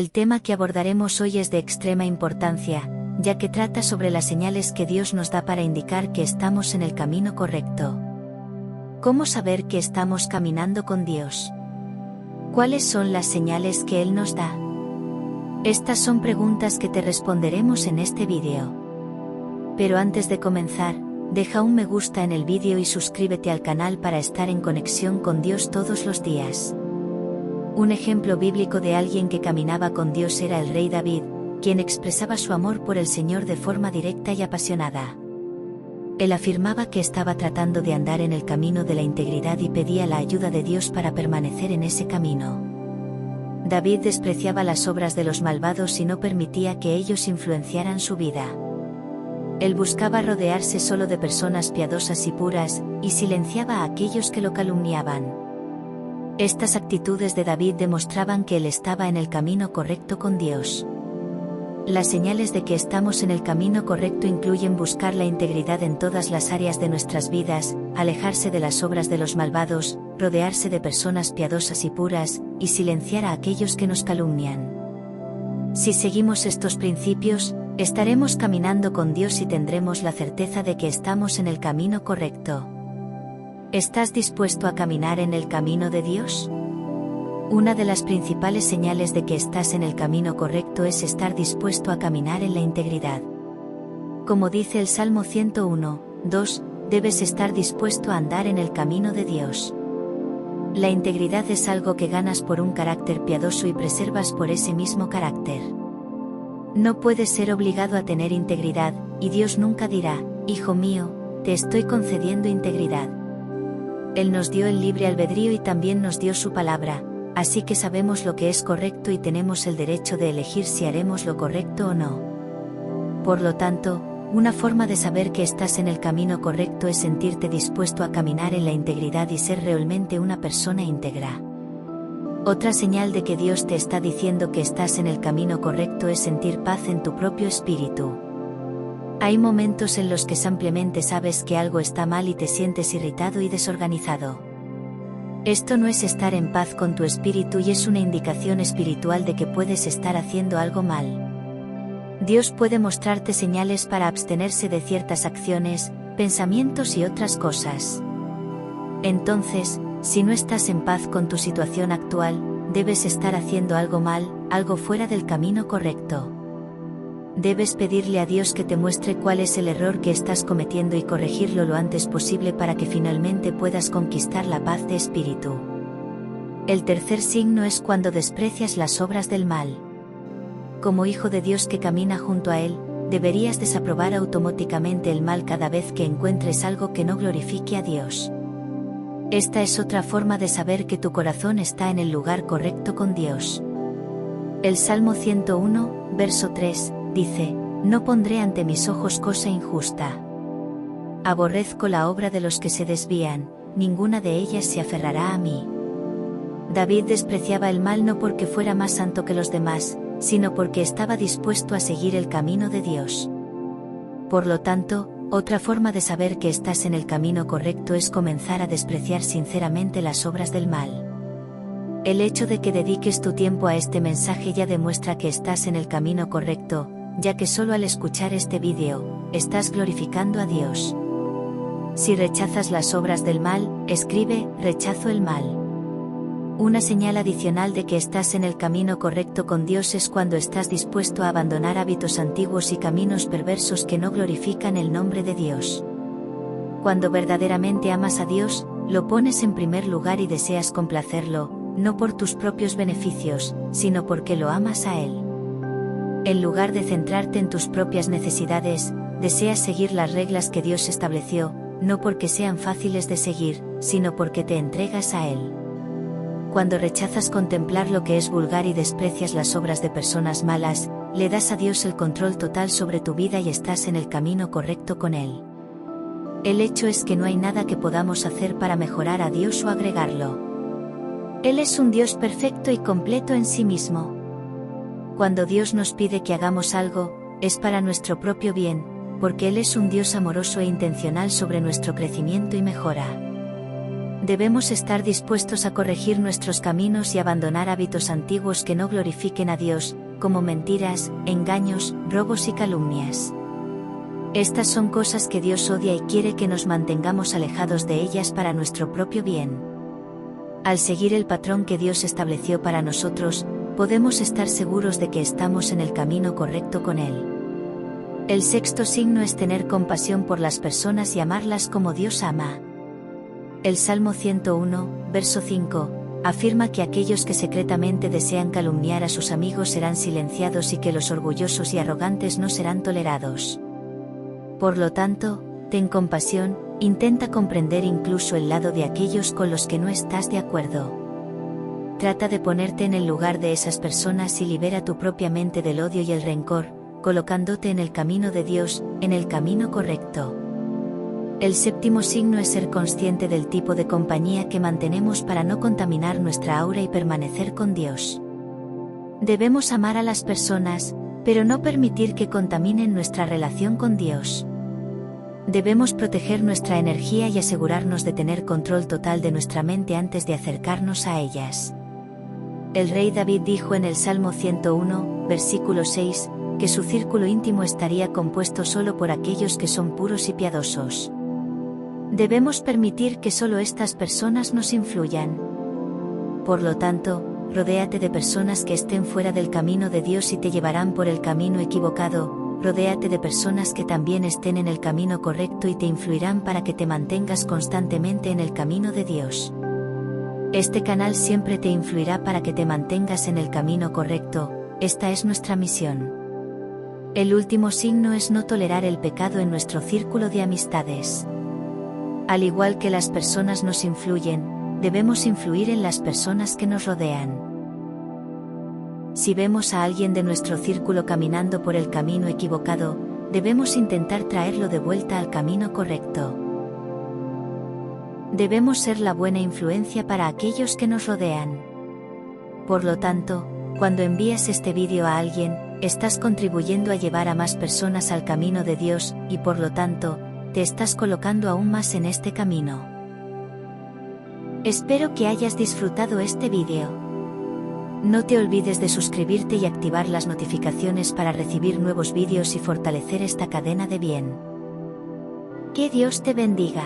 El tema que abordaremos hoy es de extrema importancia, ya que trata sobre las señales que Dios nos da para indicar que estamos en el camino correcto. ¿Cómo saber que estamos caminando con Dios? ¿Cuáles son las señales que Él nos da? Estas son preguntas que te responderemos en este vídeo. Pero antes de comenzar, deja un me gusta en el vídeo y suscríbete al canal para estar en conexión con Dios todos los días. Un ejemplo bíblico de alguien que caminaba con Dios era el rey David, quien expresaba su amor por el Señor de forma directa y apasionada. Él afirmaba que estaba tratando de andar en el camino de la integridad y pedía la ayuda de Dios para permanecer en ese camino. David despreciaba las obras de los malvados y no permitía que ellos influenciaran su vida. Él buscaba rodearse solo de personas piadosas y puras, y silenciaba a aquellos que lo calumniaban. Estas actitudes de David demostraban que él estaba en el camino correcto con Dios. Las señales de que estamos en el camino correcto incluyen buscar la integridad en todas las áreas de nuestras vidas, alejarse de las obras de los malvados, rodearse de personas piadosas y puras, y silenciar a aquellos que nos calumnian. Si seguimos estos principios, estaremos caminando con Dios y tendremos la certeza de que estamos en el camino correcto. ¿Estás dispuesto a caminar en el camino de Dios? Una de las principales señales de que estás en el camino correcto es estar dispuesto a caminar en la integridad. Como dice el Salmo 101, 2, debes estar dispuesto a andar en el camino de Dios. La integridad es algo que ganas por un carácter piadoso y preservas por ese mismo carácter. No puedes ser obligado a tener integridad, y Dios nunca dirá, hijo mío, te estoy concediendo integridad. Él nos dio el libre albedrío y también nos dio su palabra, así que sabemos lo que es correcto y tenemos el derecho de elegir si haremos lo correcto o no. Por lo tanto, una forma de saber que estás en el camino correcto es sentirte dispuesto a caminar en la integridad y ser realmente una persona íntegra. Otra señal de que Dios te está diciendo que estás en el camino correcto es sentir paz en tu propio espíritu. Hay momentos en los que simplemente sabes que algo está mal y te sientes irritado y desorganizado. Esto no es estar en paz con tu espíritu y es una indicación espiritual de que puedes estar haciendo algo mal. Dios puede mostrarte señales para abstenerse de ciertas acciones, pensamientos y otras cosas. Entonces, si no estás en paz con tu situación actual, debes estar haciendo algo mal, algo fuera del camino correcto. Debes pedirle a Dios que te muestre cuál es el error que estás cometiendo y corregirlo lo antes posible para que finalmente puedas conquistar la paz de espíritu. El tercer signo es cuando desprecias las obras del mal. Como hijo de Dios que camina junto a Él, deberías desaprobar automáticamente el mal cada vez que encuentres algo que no glorifique a Dios. Esta es otra forma de saber que tu corazón está en el lugar correcto con Dios. El Salmo 101, verso 3, dice, no pondré ante mis ojos cosa injusta. Aborrezco la obra de los que se desvían, ninguna de ellas se aferrará a mí. David despreciaba el mal no porque fuera más santo que los demás, sino porque estaba dispuesto a seguir el camino de Dios. Por lo tanto, otra forma de saber que estás en el camino correcto es comenzar a despreciar sinceramente las obras del mal. El hecho de que dediques tu tiempo a este mensaje ya demuestra que estás en el camino correcto, ya que solo al escuchar este vídeo, estás glorificando a Dios. Si rechazas las obras del mal, escribe, rechazo el mal. Una señal adicional de que estás en el camino correcto con Dios es cuando estás dispuesto a abandonar hábitos antiguos y caminos perversos que no glorifican el nombre de Dios. Cuando verdaderamente amas a Dios, lo pones en primer lugar y deseas complacerlo, no por tus propios beneficios, sino porque lo amas a Él. En lugar de centrarte en tus propias necesidades, deseas seguir las reglas que Dios estableció, no porque sean fáciles de seguir, sino porque te entregas a Él. Cuando rechazas contemplar lo que es vulgar y desprecias las obras de personas malas, le das a Dios el control total sobre tu vida y estás en el camino correcto con Él. El hecho es que no hay nada que podamos hacer para mejorar a Dios o agregarlo. Él es un Dios perfecto y completo en sí mismo. Cuando Dios nos pide que hagamos algo, es para nuestro propio bien, porque Él es un Dios amoroso e intencional sobre nuestro crecimiento y mejora. Debemos estar dispuestos a corregir nuestros caminos y abandonar hábitos antiguos que no glorifiquen a Dios, como mentiras, engaños, robos y calumnias. Estas son cosas que Dios odia y quiere que nos mantengamos alejados de ellas para nuestro propio bien. Al seguir el patrón que Dios estableció para nosotros, podemos estar seguros de que estamos en el camino correcto con Él. El sexto signo es tener compasión por las personas y amarlas como Dios ama. El Salmo 101, verso 5, afirma que aquellos que secretamente desean calumniar a sus amigos serán silenciados y que los orgullosos y arrogantes no serán tolerados. Por lo tanto, ten compasión, intenta comprender incluso el lado de aquellos con los que no estás de acuerdo. Trata de ponerte en el lugar de esas personas y libera tu propia mente del odio y el rencor, colocándote en el camino de Dios, en el camino correcto. El séptimo signo es ser consciente del tipo de compañía que mantenemos para no contaminar nuestra aura y permanecer con Dios. Debemos amar a las personas, pero no permitir que contaminen nuestra relación con Dios. Debemos proteger nuestra energía y asegurarnos de tener control total de nuestra mente antes de acercarnos a ellas. El rey David dijo en el Salmo 101, versículo 6, que su círculo íntimo estaría compuesto solo por aquellos que son puros y piadosos. Debemos permitir que solo estas personas nos influyan. Por lo tanto, rodéate de personas que estén fuera del camino de Dios y te llevarán por el camino equivocado. Rodéate de personas que también estén en el camino correcto y te influirán para que te mantengas constantemente en el camino de Dios. Este canal siempre te influirá para que te mantengas en el camino correcto, esta es nuestra misión. El último signo es no tolerar el pecado en nuestro círculo de amistades. Al igual que las personas nos influyen, debemos influir en las personas que nos rodean. Si vemos a alguien de nuestro círculo caminando por el camino equivocado, debemos intentar traerlo de vuelta al camino correcto. Debemos ser la buena influencia para aquellos que nos rodean. Por lo tanto, cuando envías este vídeo a alguien, estás contribuyendo a llevar a más personas al camino de Dios, y por lo tanto, te estás colocando aún más en este camino. Espero que hayas disfrutado este vídeo. No te olvides de suscribirte y activar las notificaciones para recibir nuevos vídeos y fortalecer esta cadena de bien. Que Dios te bendiga.